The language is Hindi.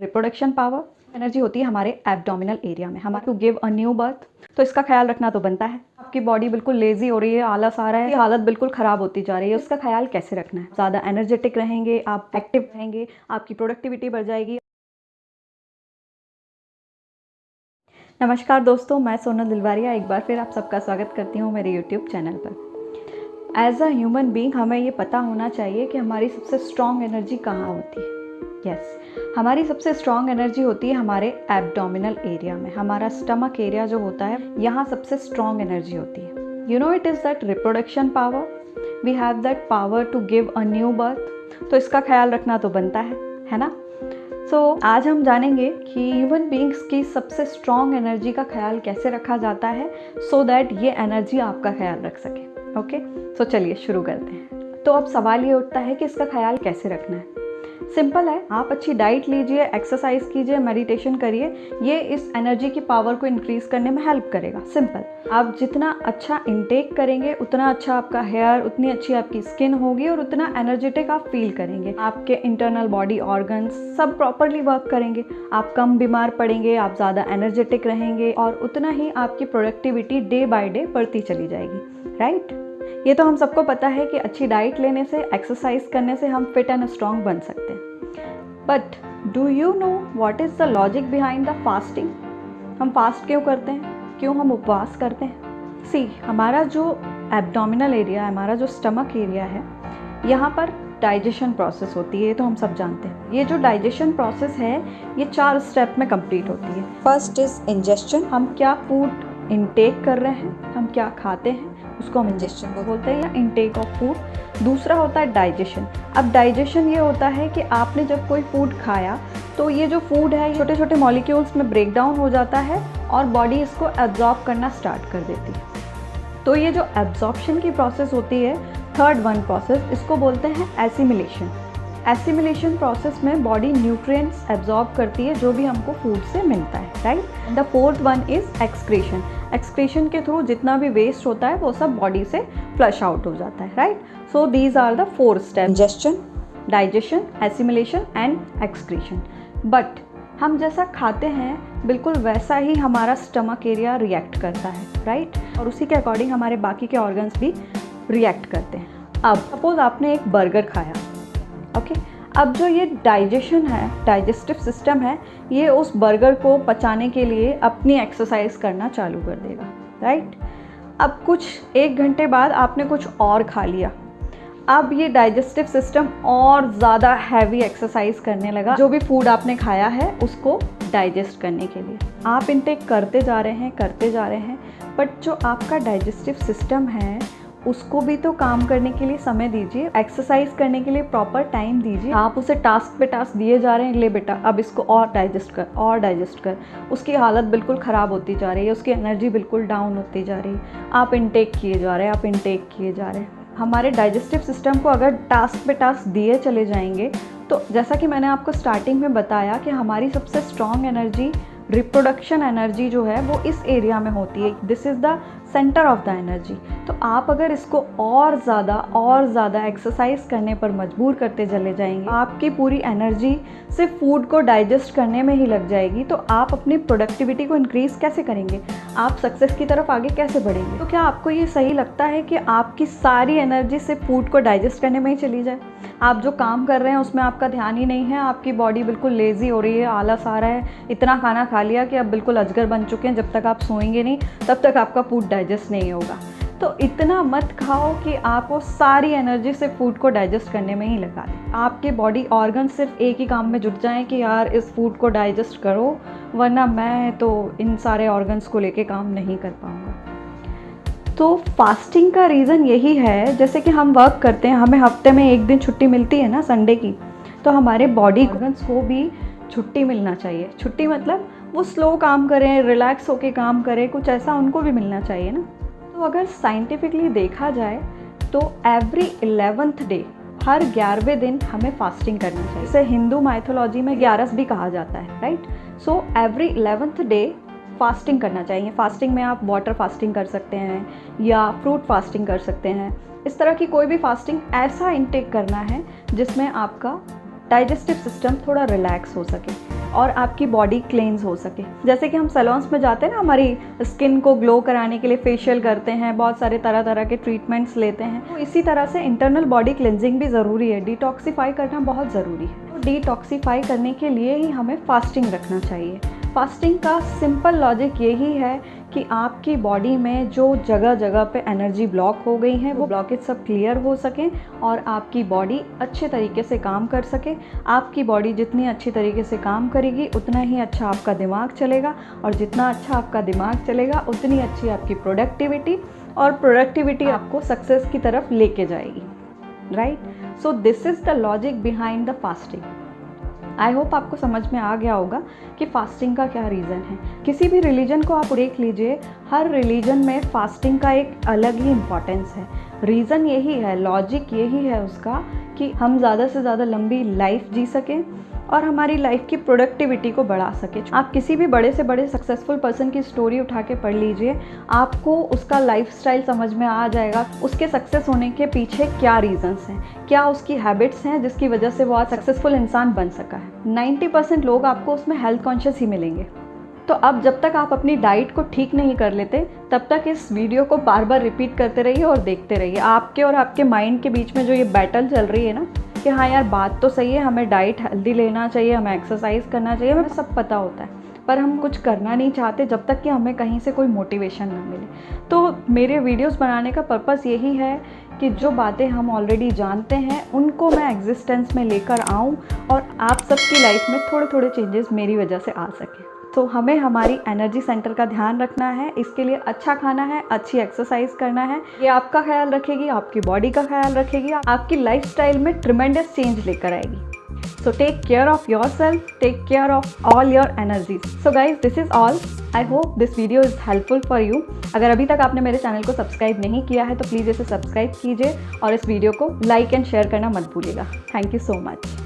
रिप्रोडक्शन पावर एनर्जी होती है हमारे एब्डोमिनल एरिया में, हमारे to give a new birth. तो इसका ख्याल रखना तो बनता है। आपकी बॉडी बिल्कुल लेजी हो रही है, आलस आ रहा है, हालत बिल्कुल ख़राब होती जा रही है, उसका ख्याल कैसे रखना है? ज़्यादा एनर्जेटिक रहेंगे, आप एक्टिव रहेंगे, आपकी प्रोडक्टिविटी बढ़ जाएगी। नमस्कार दोस्तों, मैं सोनल दिलवारिया एक बार फिर आप सबका स्वागत करती हूँ मेरे यूट्यूब चैनल पर। एज अ ह्यूमन बीइंग हमें ये पता होना चाहिए कि हमारी सबसे स्ट्रॉन्ग एनर्जी कहाँ होती है। हमारी सबसे स्ट्रॉन्ग एनर्जी होती है हमारे एब्डोमिनल एरिया में। हमारा स्टमक एरिया जो होता है, यहाँ सबसे स्ट्रॉन्ग एनर्जी होती है। You know it is that reproduction power, we have that power to give a new birth. तो इसका ख्याल रखना तो बनता है ना? आज हम जानेंगे कि ह्यूमन बीइंग्स की सबसे स्ट्रॉन्ग एनर्जी का ख्याल कैसे रखा जाता है, सो दैट ये एनर्जी आपका ख्याल रख सके। ओके, चलिए शुरू करते हैं। तो अब सवाल ये उठता है कि इसका ख्याल कैसे रखना है। सिंपल है, आप अच्छी डाइट लीजिए, एक्सरसाइज कीजिए, मेडिटेशन करिए, ये इस एनर्जी की पावर को इंक्रीज़ करने में हेल्प करेगा। सिंपल, आप जितना अच्छा इंटेक करेंगे उतना अच्छा आपका हेयर, उतनी अच्छी आपकी स्किन होगी और उतना एनर्जेटिक आप फील करेंगे। आपके इंटरनल बॉडी ऑर्गन्स सब प्रॉपरली वर्क करेंगे, आप कम बीमार पड़ेंगे, आप ज़्यादा एनर्जेटिक रहेंगे और उतना ही आपकी प्रोडक्टिविटी डे बाय डे बढ़ती चली जाएगी। राइट? ये तो हम सबको पता है कि अच्छी डाइट लेने से, एक्सरसाइज करने से हम फिट एंड स्ट्रॉन्ग बन सकते हैं। But do you know what is the logic behind the fasting? हम फास्ट क्यों करते हैं, क्यों हम उपवास करते हैं? सी, हमारा जो एब्डोमिनल एरिया है, हमारा जो स्टमक एरिया है, यहाँ पर डाइजेशन प्रोसेस होती है, ये तो हम सब जानते हैं। ये जो डाइजेशन प्रोसेस है ये 4 स्टेप में कंप्लीट होती है। फर्स्ट इज़ इंजेस्शन, हम क्या फूड इनटेक कर रहे हैं, हम क्या खाते हैं, उसको हम इंजेस्शन को बोलते हैं या इनटेक ऑफ फूड। दूसरा होता है डाइजेशन। अब डाइजेशन ये होता है कि आपने जब कोई फूड खाया तो ये जो फूड है छोटे छोटे मॉलिक्यूल्स में ब्रेक डाउन हो जाता है और बॉडी इसको एब्जॉर्ब करना स्टार्ट कर देती है। तो ये जो एब्जॉर्प्शन की प्रोसेस होती है, थर्ड वन प्रोसेस, इसको बोलते हैं एसिमिलेशन। एसिमिलेशन प्रोसेस में बॉडी न्यूट्रिएंट्स एब्जॉर्ब करती है जो भी हमको फूड से मिलता है। Right? The fourth one is excretion. Excretion के थ्रू जितना भी वेस्ट होता है वो सब बॉडी से फ्लश आउट हो जाता है। Right? So these are the 4 steps: ingestion, digestion, assimilation and excretion. But हम जैसा खाते हैं बिल्कुल वैसा ही हमारा स्टमक एरिया रिएक्ट करता है। राइट? और उसी के अकॉर्डिंग हमारे बाकी के ऑर्गन्स भी रिएक्ट करते हैं। अब सपोज आपने एक बर्गर खाया, ओके, अब जो ये डाइजेशन है, डाइजेस्टिव सिस्टम है, ये उस बर्गर को पचाने के लिए अपनी एक्सरसाइज करना चालू कर देगा। राइट? अब कुछ 1 घंटे बाद आपने कुछ और खा लिया, अब ये डाइजेस्टिव सिस्टम और ज़्यादा हैवी एक्सरसाइज करने लगा जो भी फूड आपने खाया है उसको डाइजेस्ट करने के लिए। आप इनटेक करते जा रहे हैं, बट जो आपका डाइजेस्टिव सिस्टम है उसको भी तो काम करने के लिए समय दीजिए, एक्सरसाइज करने के लिए प्रॉपर टाइम दीजिए। आप उसे टास्क पे टास्क दिए जा रहे हैं, ले बेटा अब इसको और डाइजेस्ट कर, उसकी हालत बिल्कुल ख़राब होती जा रही है, उसकी एनर्जी बिल्कुल डाउन होती जा रही है। आप इनटेक किए जा रहे हैं। हमारे डाइजेस्टिव सिस्टम को अगर टास्क पे टास्क दिए चले जाएंगे तो जैसा कि मैंने आपको स्टार्टिंग में बताया कि हमारी सबसे स्ट्रॉन्ग एनर्जी, रिप्रोडक्शन एनर्जी जो है वो इस एरिया में होती है। This is the centre of the energy. तो आप अगर इसको और ज़्यादा एक्सरसाइज करने पर मजबूर करते चले जाएंगे, आपकी पूरी एनर्जी सिर्फ फूड को डाइजेस्ट करने में ही लग जाएगी, तो आप अपनी प्रोडक्टिविटी को इंक्रीज़ कैसे करेंगे? आप सक्सेस की तरफ आगे कैसे बढ़ेंगे? तो क्या आपको ये सही लगता है कि आपकी सारी एनर्जी सिर्फ फूड को डाइजेस्ट करने में ही चली जाए? आप जो काम कर रहे हैं उसमें आपका ध्यान ही नहीं है, आपकी बॉडी बिल्कुल लेज़ी हो रही है, आलस आ रहा है, इतना खाना खा लिया कि अब बिल्कुल अजगर बन चुके हैं, जब तक आप सोएंगे नहीं तब तक आपका फूड डाइजेस्ट नहीं होगा। तो इतना मत खाओ कि आप वो सारी एनर्जी से फूड को डाइजेस्ट करने में ही लगा दें। आपके बॉडी ऑर्गन सिर्फ एक ही काम में जुट जाएं कि यार इस फूड को डाइजेस्ट करो, वरना मैं तो इन सारे ऑर्गन्स को लेके काम नहीं कर पाऊँगा। तो फास्टिंग का रीज़न यही है, जैसे कि हम वर्क करते हैं, हमें हफ्ते में 1 दिन छुट्टी मिलती है ना, संडे की, तो हमारे बॉडी ऑर्गन्स को भी छुट्टी मिलना चाहिए। छुट्टी मतलब वो स्लो काम करें, रिलैक्स होके काम करें, कुछ ऐसा उनको भी मिलना चाहिए ना। तो अगर साइंटिफिकली देखा जाए तो एवरी 11th डे, हर 11वें दिन हमें फास्टिंग करना चाहिए। इसे हिंदू माइथोलॉजी में 11 भी कहा जाता है। Right? So every 11th day fasting करना चाहिए। फास्टिंग में आप वाटर फास्टिंग कर सकते हैं या फ्रूट फास्टिंग कर सकते हैं। इस तरह की कोई भी फास्टिंग ऐसा इंटेक करना है जिसमें आपका डाइजेस्टिव सिस्टम थोड़ा रिलैक्स हो सके। और आपकी बॉडी क्लेंस हो सके। जैसे कि हम सैलून्स में जाते हैं ना, हमारी स्किन को ग्लो कराने के लिए फेशियल करते हैं, बहुत सारे तरह तरह के ट्रीटमेंट्स लेते हैं, तो इसी तरह से इंटरनल बॉडी क्लेंजिंग भी ज़रूरी है, डिटॉक्सीफाई करना बहुत ज़रूरी है। तो डिटॉक्सीफाई करने के लिए ही हमें फास्टिंग रखना चाहिए। फास्टिंग का सिंपल लॉजिक यही है कि आपकी बॉडी में जो जगह जगह पे एनर्जी ब्लॉक हो गई हैं वो ब्लॉकेज सब क्लियर हो सकें और आपकी बॉडी अच्छे तरीके से काम कर सके। आपकी बॉडी जितनी अच्छी तरीके से काम करेगी उतना ही अच्छा आपका दिमाग चलेगा, और जितना अच्छा आपका दिमाग चलेगा उतनी अच्छी आपकी प्रोडक्टिविटी, और प्रोडक्टिविटी आपको सक्सेस की तरफ लेके जाएगी, right. So this is the logic behind the fasting. I hope आपको समझ में आ गया होगा कि फास्टिंग का क्या रीज़न है। किसी भी रिलीजन को आप देख लीजिए, हर रिलीजन में फास्टिंग का एक अलग ही इम्पॉर्टेंस है। रीज़न यही है, लॉजिक यही है उसका, कि हम ज़्यादा से ज़्यादा लंबी लाइफ जी सकें और हमारी लाइफ की प्रोडक्टिविटी को बढ़ा सके। आप किसी भी बड़े से बड़े सक्सेसफुल पर्सन की स्टोरी उठा के पढ़ लीजिए, आपको उसका लाइफस्टाइल समझ में आ जाएगा, उसके सक्सेस होने के पीछे क्या रीजंस हैं, क्या उसकी हैबिट्स हैं जिसकी वजह से वो आज सक्सेसफुल इंसान बन सका है। 90% लोग आपको उसमें हेल्थ कॉन्शियस ही मिलेंगे। तो अब जब तक आप अपनी डाइट को ठीक नहीं कर लेते, तब तक इस वीडियो को बार बार रिपीट करते रहिए और देखते रहिए। आपके और आपके माइंड के बीच में जो ये बैटल चल रही है ना, कि हाँ यार बात तो सही है, हमें डाइट हेल्दी लेना चाहिए, हमें एक्सरसाइज करना चाहिए, हमें सब पता होता है, पर हम कुछ करना नहीं चाहते जब तक कि हमें कहीं से कोई मोटिवेशन ना मिले। तो मेरे वीडियोस बनाने का पर्पस यही है कि जो बातें हम ऑलरेडी जानते हैं उनको मैं एग्जिस्टेंस में लेकर आऊँ और आप सबकी लाइफ में थोड़े थोड़े चेंजेस मेरी वजह से आ सके। तो हमें हमारी एनर्जी सेंटर का ध्यान रखना है, इसके लिए अच्छा खाना है, अच्छी एक्सरसाइज करना है। ये आपका ख्याल रखेगी, आपकी बॉडी का ख्याल रखेगी, आपकी लाइफस्टाइल में ट्रिमेंडस चेंज लेकर आएगी। So take care of yourself, take care of all your energies. So guys, this is all. I hope this video is helpful for you. अगर अभी तक आपने मेरे चैनल को सब्सक्राइब नहीं किया है तो प्लीज़ इसे सब्सक्राइब कीजिए और इस वीडियो को लाइक एंड शेयर करना मत भूलिएगा। Thank you so much.